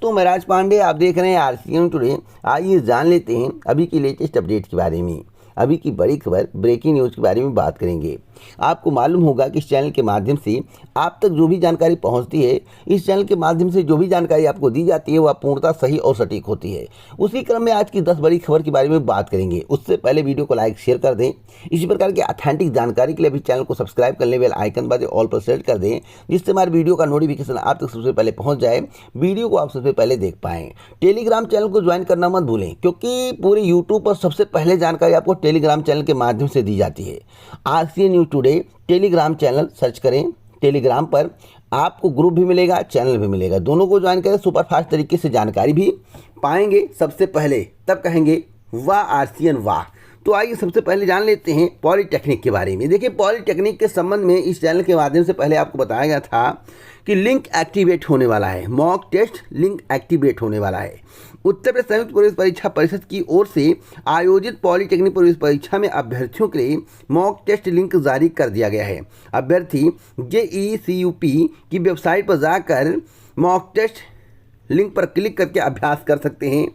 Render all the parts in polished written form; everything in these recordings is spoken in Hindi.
दोस्तों, मैं राज पांडे, आप देख रहे हैं आरसीएन टुडे। आइए जान लेते हैं अभी की लेटेस्ट अपडेट के बारे में। अभी की बड़ी खबर, ब्रेकिंग न्यूज़ के बारे में बात करेंगे। आपको मालूम होगा कि इस चैनल के माध्यम से आप तक जो भी जानकारी पहुंचती है, इस चैनल के माध्यम से जो भी जानकारी आपको दी जाती है वह पूर्णतः सही और सटीक होती है। उसी क्रम में आज की 10 बड़ी खबर के बारे में बात करेंगे। उससे पहले वीडियो को लाइक शेयर कर दें। इसी प्रकार की ऑथेंटिक जानकारी के लिए भी चैनल को सब्सक्राइब करने बेल आइकन बाजे ऑल पर सेट कर दें, जिससे हमारे वीडियो का नोटिफिकेशन आप तक सबसे पहले पहुँच जाए, वीडियो को आप सबसे पहले देख पाएँ। टेलीग्राम चैनल को ज्वाइन करना मत भूलें, क्योंकि पूरे यूट्यूब पर सबसे पहले जानकारी आपको टेलीग्राम चैनल के माध्यम से दी जाती है। RCN news today Telegram channel search करें। टेलीग्राम पर आपको ग्रुप भी मिलेगा, चैनल भी मिलेगा, दोनों को ज्वाइन करें। सुपरफास्ट तरीके से जानकारी भी पाएंगे सबसे पहले, तब कहेंगे वाह आरसीएन वाह। तो आइए सबसे पहले जान लेते हैं पॉलीटेक्निक के बारे में। देखिए, पॉलीटेक्निक के संबंध में इस चैनल के माध्यम से पहले आपको बताया गया था कि लिंक एक्टिवेट होने वाला है, मॉक टेस्ट लिंक एक्टिवेट होने वाला है। उत्तर प्रदेश संयुक्त प्रवेश परीक्षा परिषद की ओर से आयोजित पॉलीटेक्निक प्रवेश परीक्षा में अभ्यर्थियों के लिए मॉक टेस्ट लिंक जारी कर दिया गया है। अभ्यर्थी JEE-CUP की वेबसाइट पर जाकर मॉक टेस्ट लिंक पर क्लिक करके अभ्यास कर सकते हैं।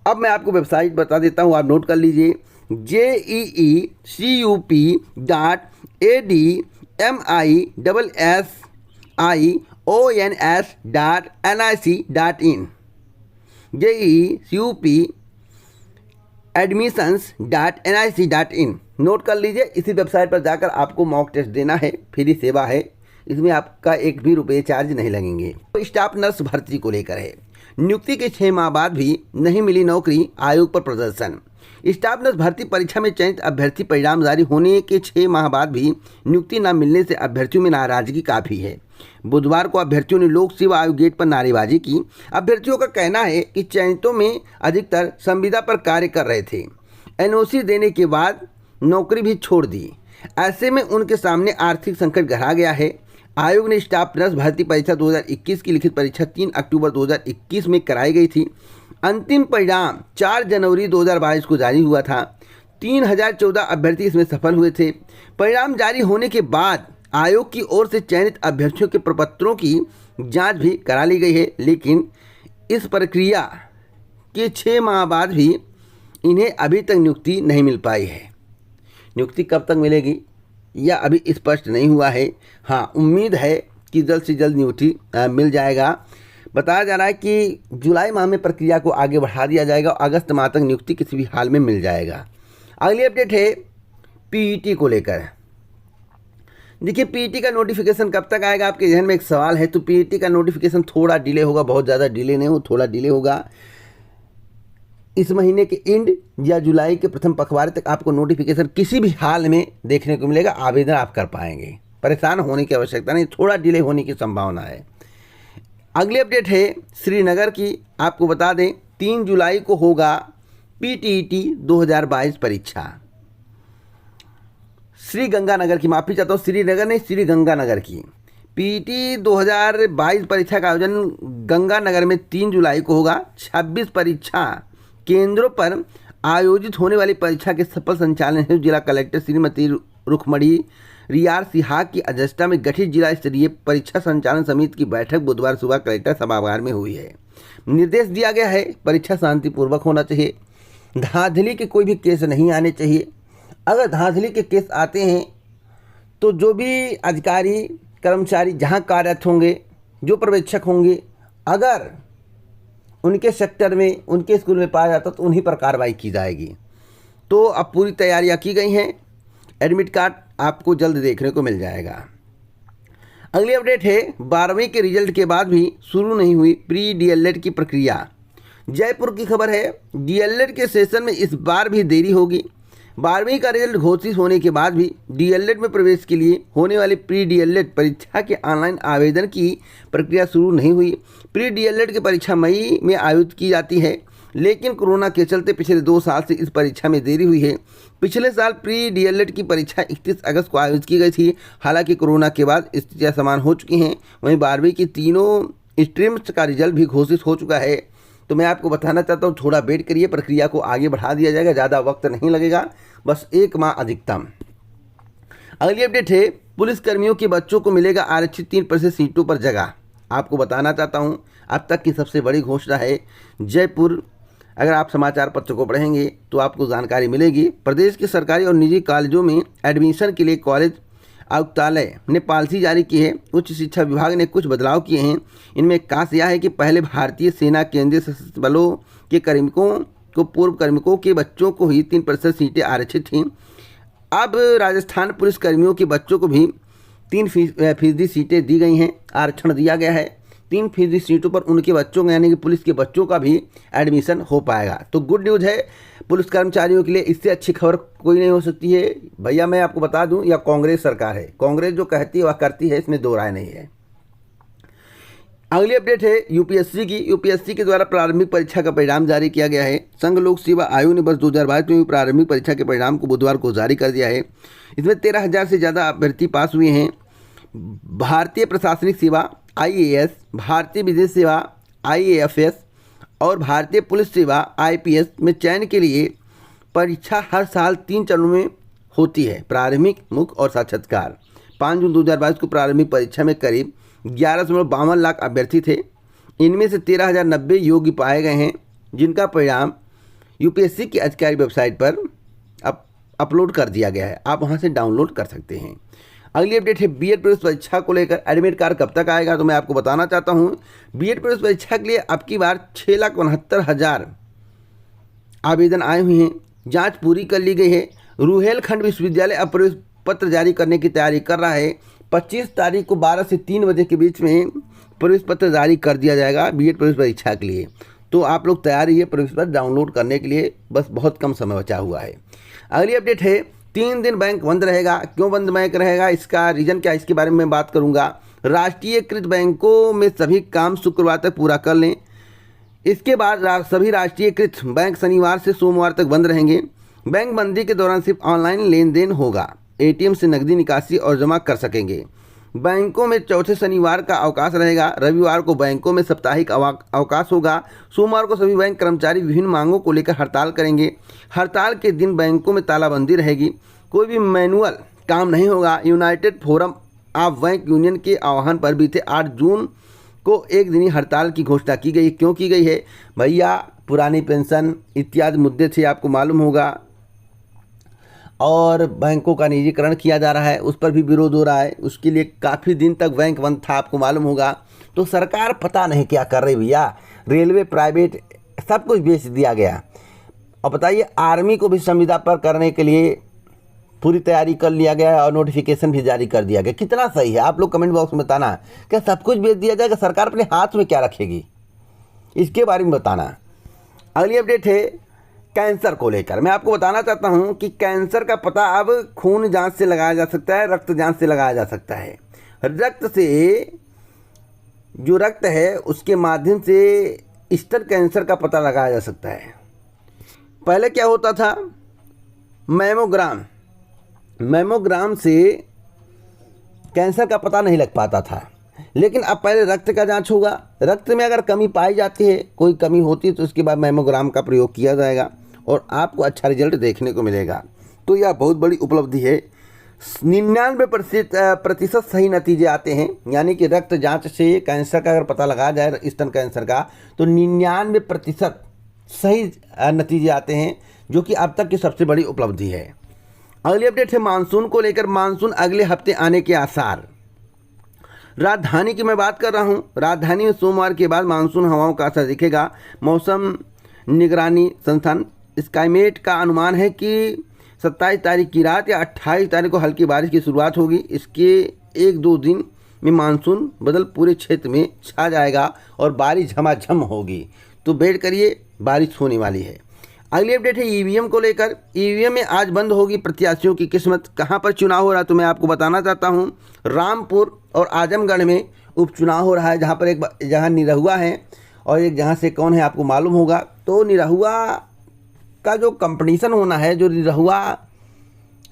अब मैं आपको वेबसाइट बता देता हूँ, आप नोट कर लीजिए। JEE-CUP.ADMISSIONS.NIC.in JEE-CUP admissions.nic.in नोट कर लीजिए। इसी वेबसाइट पर जाकर आपको मॉक टेस्ट देना है, फ्री सेवा है, इसमें आपका एक भी रुपये चार्ज नहीं लगेंगे। तो स्टाफ नर्स भर्ती को लेकर है, नियुक्ति के 6 माह बाद भी नहीं मिली नौकरी, आयोग पर प्रदर्शन। स्टाफ नर्स भर्ती परीक्षा में चयनित अभ्यर्थी परिणाम जारी होने के 6 माह बाद भी नियुक्ति न मिलने से अभ्यर्थियों में नाराजगी काफ़ी है। बुधवार को अभ्यर्थियों ने लोक सेवा आयोग गेट पर नारेबाजी की। अभ्यर्थियों का कहना है कि चयनितों में अधिकतर संविदा पर कार्य कर रहे थे, NOC देने के बाद नौकरी भी छोड़ दी। ऐसे में उनके सामने आर्थिक संकट गहरा गया है। आयोग ने स्टाफ नर्स भर्ती परीक्षा 2021 की लिखित परीक्षा 3 अक्टूबर 2021 में कराई गई थी। अंतिम परिणाम 4 जनवरी 2022 को जारी हुआ था। 3014 अभ्यर्थी इसमें सफल हुए थे। परिणाम जारी होने के बाद आयोग की ओर से चयनित अभ्यर्थियों के प्रपत्रों की जांच भी करा ली गई है, लेकिन इस प्रक्रिया के 6 माह बाद भी इन्हें अभी तक नियुक्ति नहीं मिल पाई है। नियुक्ति कब तक मिलेगी यह अभी स्पष्ट नहीं हुआ है। हाँ, उम्मीद है कि जल्द से जल्द नियुक्ति मिल जाएगा। बताया जा रहा है कि जुलाई माह में प्रक्रिया को आगे बढ़ा दिया जाएगा और अगस्त माह तक नियुक्ति किसी भी हाल में मिल जाएगा। अगली अपडेट है PET को लेकर। देखिए, PET का नोटिफिकेशन कब तक आएगा, आपके जहन में एक सवाल है। तो PET का नोटिफिकेशन थोड़ा डिले होगा, बहुत ज़्यादा डिले नहीं हो, थोड़ा डिले होगा। इस महीने के एंड या जुलाई के प्रथम पखवाड़े तक आपको नोटिफिकेशन किसी भी हाल में देखने को मिलेगा। आवेदन आप कर पाएंगे, परेशान होने की आवश्यकता नहीं, थोड़ा डिले होने की संभावना है। अगली अपडेट है श्रीनगर की। आपको बता दें 3 जुलाई को होगा PTET 2022 परीक्षा। श्रीगंगानगर की, माफ़ी चाहता हूँ, श्रीनगर नहीं, श्रीगंगानगर की PET 2022 परीक्षा का आयोजन गंगानगर में 3 जुलाई को होगा। 26 परीक्षा केंद्रों पर आयोजित होने वाली परीक्षा के सफल संचालन हेतु जिला कलेक्टर श्रीमती रुखमणी रियार सिहा की अध्यक्षता में गठित जिला स्तरीय परीक्षा संचालन समिति की बैठक बुधवार सुबह कलेक्टर सभागार में हुई है। निर्देश दिया गया है परीक्षा शांतिपूर्वक होना चाहिए, धांधली के कोई भी केस नहीं आने चाहिए। अगर धांधली के केस आते हैं तो जो भी अधिकारी कर्मचारी जहां कार्यरत होंगे, जो पर्यवेक्षक होंगे, अगर उनके सेक्टर में, उनके स्कूल में पाया जाता तो उन्हीं पर कार्रवाई की जाएगी। तो अब पूरी तैयारियां की गई हैं। एडमिट कार्ड आपको जल्द देखने को मिल जाएगा। अगली अपडेट है 12वीं के रिजल्ट के बाद भी शुरू नहीं हुई प्री DLED की प्रक्रिया। जयपुर की खबर है, DLED के सेशन में इस बार भी देरी होगी। 12वीं का रिजल्ट घोषित होने के बाद भी DLED में प्रवेश के लिए होने वाली प्री DLED परीक्षा के ऑनलाइन आवेदन की प्रक्रिया शुरू नहीं हुई। प्री DLED की परीक्षा मई में आयोजित की जाती है, लेकिन कोरोना के चलते पिछले 2 साल से इस परीक्षा में देरी हुई है। पिछले साल प्री DLED की परीक्षा 31 अगस्त को आयोजित की गई थी। हालांकि कोरोना के बाद स्थितियाँ समान हो चुकी हैं। वहीं 12वीं की तीनों स्ट्रीम्स का रिजल्ट भी घोषित हो चुका है। तो मैं आपको बताना चाहता हूँ, थोड़ा वेट करिए, प्रक्रिया को आगे बढ़ा दिया जाएगा, ज़्यादा वक्त नहीं लगेगा, बस 1 माह अधिकतम। अगली अपडेट है, पुलिस कर्मियों के बच्चों को मिलेगा आरक्षित 3% सीटों पर जगह। आपको बताना चाहता हूँ, अब तक की सबसे बड़ी घोषणा है। जयपुर, अगर आप समाचार पत्र को पढ़ेंगे तो आपको जानकारी मिलेगी। प्रदेश के सरकारी और निजी कॉलेजों में एडमिशन के लिए कॉलेज आयुक्तालय ने पॉलिसी जारी की है। उच्च शिक्षा विभाग ने कुछ बदलाव किए हैं। इनमें खास यह है कि पहले भारतीय सेना, केंद्रीय सशस्त्र बलों के कार्मिकों को, पूर्व कार्मिकों के बच्चों को ही 3% सीटें आरक्षित थीं। अब राजस्थान पुलिस कर्मियों के बच्चों को भी 3% सीटें दी गई हैं, आरक्षण दिया गया है। 3% सीटों पर उनके बच्चों का, यानी कि पुलिस के बच्चों का भी एडमिशन हो पाएगा। तो गुड न्यूज़ है पुलिस कर्मचारियों के लिए। इससे अच्छी खबर कोई नहीं हो सकती है भैया। मैं आपको बता दूं, या कांग्रेस सरकार है, कांग्रेस जो कहती है वह करती है, इसमें दो राय नहीं है। अगली अपडेट है यूपीएससी की। यूपीएससी के द्वारा प्रारंभिक परीक्षा का परिणाम जारी किया गया है। संघ लोक सेवा आयोग ने वर्ष 2022 में प्रारंभिक परीक्षा के परिणाम को बुधवार को जारी कर दिया है। इसमें 13,000 से ज़्यादा अभ्यर्थी पास हुए हैं। भारतीय प्रशासनिक सेवा IAS, भारतीय विदेश सेवा IAFS और भारतीय पुलिस सेवा IPS में चयन के लिए परीक्षा हर साल 3 चरणों में होती है, प्रारंभिक, मुख्य और साक्षात्कार। 5 जून 2022 को प्रारंभिक परीक्षा में करीब 11.52 लाख अभ्यर्थी थे। इनमें से 13,090 योग्य पाए गए हैं, जिनका परिणाम यूपीएससी की आधिकारिक वेबसाइट पर अपलोड कर दिया गया है। आप वहां से डाउनलोड कर सकते हैं। अगली अपडेट है बीएड प्रवेश परीक्षा को लेकर। एडमिट कार्ड कब तक आएगा, तो मैं आपको बताना चाहता हूं। बीएड प्रवेश परीक्षा के लिए अब की बार 6,69,000 आवेदन आए हुए हैं। जांच पूरी कर ली गई है। रुहेलखंड विश्वविद्यालय अब प्रवेश पत्र जारी करने की तैयारी कर रहा है। 25 तारीख को 12 से 3 बजे के बीच में प्रवेश पत्र जारी कर दिया जाएगा बीएड प्रवेश परीक्षा के लिए। तो आप लोग तैयार रहिए प्रवेश पत्र डाउनलोड करने के लिए, बस बहुत कम समय बचा हुआ है। अगली अपडेट है 3 दिन बैंक बंद रहेगा। क्यों बंद बैंक रहेगा, इसका रीज़न क्या है, इसके बारे में मैं बात करूंगा। राष्ट्रीयकृत बैंकों में सभी काम शुक्रवार तक पूरा कर लें। इसके बाद सभी राष्ट्रीयकृत बैंक शनिवार से सोमवार तक बंद रहेंगे। बैंक बंदी के दौरान सिर्फ ऑनलाइन लेन देन होगा। एटीएम से नकदी निकासी और जमा कर सकेंगे। बैंकों में चौथे शनिवार का अवकाश रहेगा। रविवार को बैंकों में साप्ताहिक अवकाश होगा। सोमवार को सभी बैंक कर्मचारी विभिन्न मांगों को लेकर हड़ताल करेंगे। हड़ताल के दिन बैंकों में तालाबंदी रहेगी। कोई भी मैनुअल काम नहीं होगा। United forum of bank union के आह्वान पर बीते 8 जून को एक दिनी हड़ताल की घोषणा की गई। क्यों की गई है भैया, पुरानी पेंशन इत्यादि मुद्दे थे, आपको मालूम होगा, और बैंकों का निजीकरण किया जा रहा है, उस पर भी विरोध हो रहा है। उसके लिए काफ़ी दिन तक बैंक बंद था, आपको मालूम होगा। तो सरकार पता नहीं क्या कर रही भैया। रेलवे, प्राइवेट सब कुछ बेच दिया गया। और बताइए, आर्मी को भी संविदा पर करने के लिए पूरी तैयारी कर लिया गया है और नोटिफिकेशन भी जारी कर दिया गया। कितना सही है, आप लोग कमेंट बॉक्स में बताना। क्या सब कुछ बेच दिया जाएगा? सरकार अपने हाथ में क्या रखेगी, इसके बारे में बताना। अगली अपडेट है कैंसर को लेकर। मैं आपको बताना चाहता हूं कि कैंसर का पता अब खून जांच से लगाया जा सकता है, रक्त जांच से लगाया जा सकता है। रक्त से, जो रक्त है उसके माध्यम से स्तन कैंसर का पता लगाया जा सकता है। पहले क्या होता था, मैमोग्राम से कैंसर का पता नहीं लग पाता था, लेकिन अब पहले रक्त का जांच होगा। रक्त में अगर कमी पाई जाती है, कोई कमी होती है, तो उसके बाद मैमोग्राम का प्रयोग किया जाएगा और आपको अच्छा रिजल्ट देखने को मिलेगा। तो यह बहुत बड़ी उपलब्धि है। 99% सही नतीजे आते हैं, यानी कि रक्त जांच से कैंसर का अगर पता लगाया जाए, स्तन कैंसर का, तो 99% सही नतीजे आते हैं, जो कि अब तक की सबसे बड़ी उपलब्धि है। अगली अपडेट है मानसून को लेकर। मानसून अगले हफ्ते आने के आसार। राजधानी की मैं बात कर रहा हूं। राजधानी में सोमवार के बाद मानसून हवाओं का असर दिखेगा। मौसम निगरानी संस्थान स्काईमेट का अनुमान है कि 27 तारीख की रात या 28 तारीख को हल्की बारिश की शुरुआत होगी। इसके 1-2 दिन में मानसून बदल पूरे क्षेत्र में छा जाएगा और बारिश झमाझम होगी। तो वेट करिए, बारिश होने वाली है। अगली अपडेट है ईवीएम को लेकर। ईवीएम में आज बंद होगी प्रत्याशियों की किस्मत। कहां पर चुनाव हो रहा है, तो मैं आपको बताना चाहता हूं। रामपुर और आजमगढ़ में उपचुनाव हो रहा है, जहां पर एक जहां निरहुआ है और एक जहां से कौन है आपको मालूम होगा। तो निरहुआ का जो कंपटीशन होना है, जो निरहुआ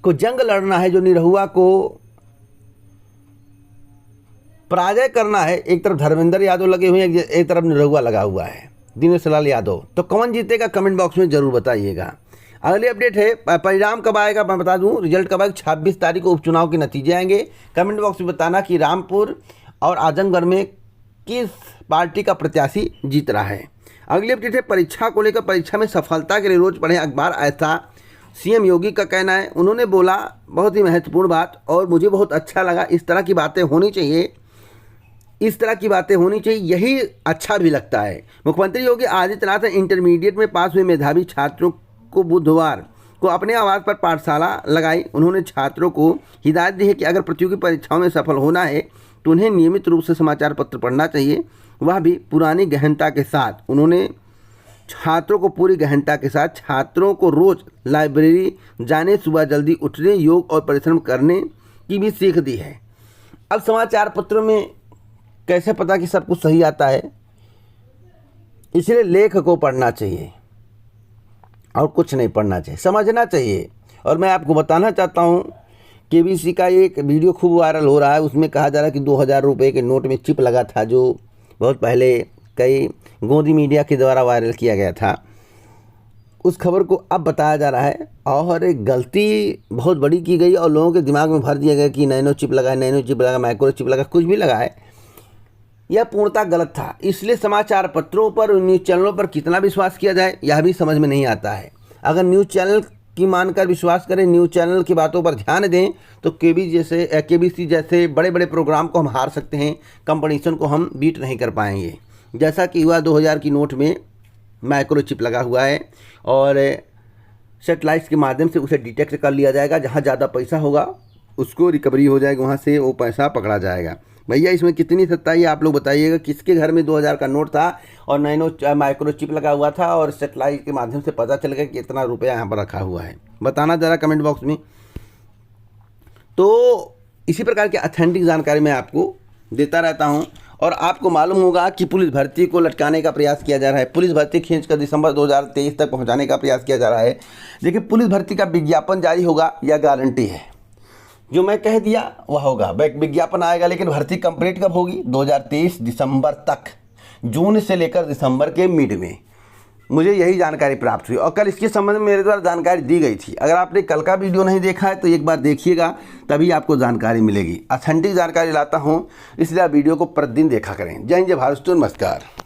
को जंग लड़ना है, जो निरहुआ को पराजय करना है, एक तरफ धर्मेंद्र यादव लगे हुए हैं, एक तरफ निरहुआ लगा हुआ है, दिनेश लाल यादव। तो कौन जीतेगा, कमेंट बॉक्स में जरूर बताइएगा। अगली अपडेट है परिणाम कब आएगा, मैं बता दूं, रिजल्ट कब आएगा। 26 तारीख को उपचुनाव के नतीजे आएंगे। कमेंट बॉक्स में बताना कि रामपुर और आजमगढ़ में किस पार्टी का प्रत्याशी जीत रहा है। अगली अपडेट है परीक्षा को लेकर। परीक्षा में सफलता के लिए रोज पढ़ें अखबार, ऐसा सीएम योगी का कहना है। उन्होंने बोला बहुत ही महत्वपूर्ण बात और मुझे बहुत अच्छा लगा। इस तरह की बातें होनी चाहिए, इस तरह की बातें होनी चाहिए, यही अच्छा भी लगता है। मुख्यमंत्री योगी आदित्यनाथ ने इंटरमीडिएट में पास हुए मेधावी छात्रों को बुधवार को अपने आवास पर पाठशाला लगाई। उन्होंने छात्रों को हिदायत दी है कि अगर प्रतियोगी परीक्षाओं में सफल होना है तो उन्हें नियमित रूप से समाचार पत्र पढ़ना चाहिए, वह भी पुरानी गहनता के साथ। उन्होंने छात्रों को पूरी गहनता के साथ छात्रों को रोज लाइब्रेरी जाने, सुबह जल्दी उठने, योग और परिश्रम करने की भी सीख दी है। अब समाचार पत्रों में कैसे पता कि सब कुछ सही आता है, इसलिए लेख को पढ़ना चाहिए और कुछ नहीं पढ़ना चाहिए, समझना चाहिए। और मैं आपको बताना चाहता हूँ केबीसी का एक वीडियो खूब वायरल हो रहा है। उसमें कहा जा रहा है कि 2000 रुपये के नोट में चिप लगा था, जो बहुत पहले कई गोदी मीडिया के द्वारा वायरल किया गया था। उस खबर को अब बताया जा रहा है और एक गलती बहुत बड़ी की गई और लोगों के दिमाग में भर दिया गया कि नैनो चिप लगा है, नैनो चिप लगा, माइक्रो चिप लगा, कुछ भी लगा है। यह पूर्णतः गलत था। इसलिए समाचार पत्रों पर, न्यूज़ चैनलों पर कितना विश्वास किया जाए यह भी समझ में नहीं आता है। अगर न्यूज़ चैनल की मानकर विश्वास करें, न्यूज़ चैनल की बातों पर ध्यान दें तो केबीसी जैसे बड़े बड़े प्रोग्राम को हम हार सकते हैं, कंपटीशन को हम बीट नहीं कर पाएंगे। जैसा कि हुआ 2000 की नोट में माइक्रो चिप लगा हुआ है और सेटेलाइट्स के माध्यम से उसे डिटेक्ट कर लिया जाएगा। जहाँ ज़्यादा पैसा होगा उसको रिकवरी हो जाएगी, वहाँ से वो पैसा पकड़ा जाएगा। भैया इसमें कितनी सच्चाई है आप लोग बताइएगा। किसके घर में 2000 का नोट था और नैनो माइक्रो चिप लगा हुआ था और सेटेलाइट के माध्यम से पता चल गया कि कितना रुपया यहाँ पर रखा हुआ है, बताना ज़रा कमेंट बॉक्स में। तो इसी प्रकार की ऑथेंटिक जानकारी मैं आपको देता रहता हूँ। और आपको मालूम होगा कि पुलिस भर्ती को लटकाने का प्रयास किया जा रहा है। पुलिस भर्ती खींचकर दिसंबर 2023 तक पहुँचाने का प्रयास किया जा रहा है। देखिए पुलिस भर्ती का विज्ञापन जारी होगा, यह गारंटी है। जो मैं कह दिया वह होगा, विज्ञापन आएगा, लेकिन भर्ती कंप्लीट कब होगी? 2023 दिसंबर तक, जून से लेकर दिसंबर के मिड में। मुझे यही जानकारी प्राप्त हुई और कल इसके संबंध में मेरे द्वारा जानकारी दी गई थी। अगर आपने कल का वीडियो नहीं देखा है तो एक बार देखिएगा, तभी आपको जानकारी मिलेगी। ऑथेंटिक जानकारी लाता हूँ, इसलिए आप वीडियो को प्रतिदिन देखा करें। जय हिंद, जय भारत, नमस्कार।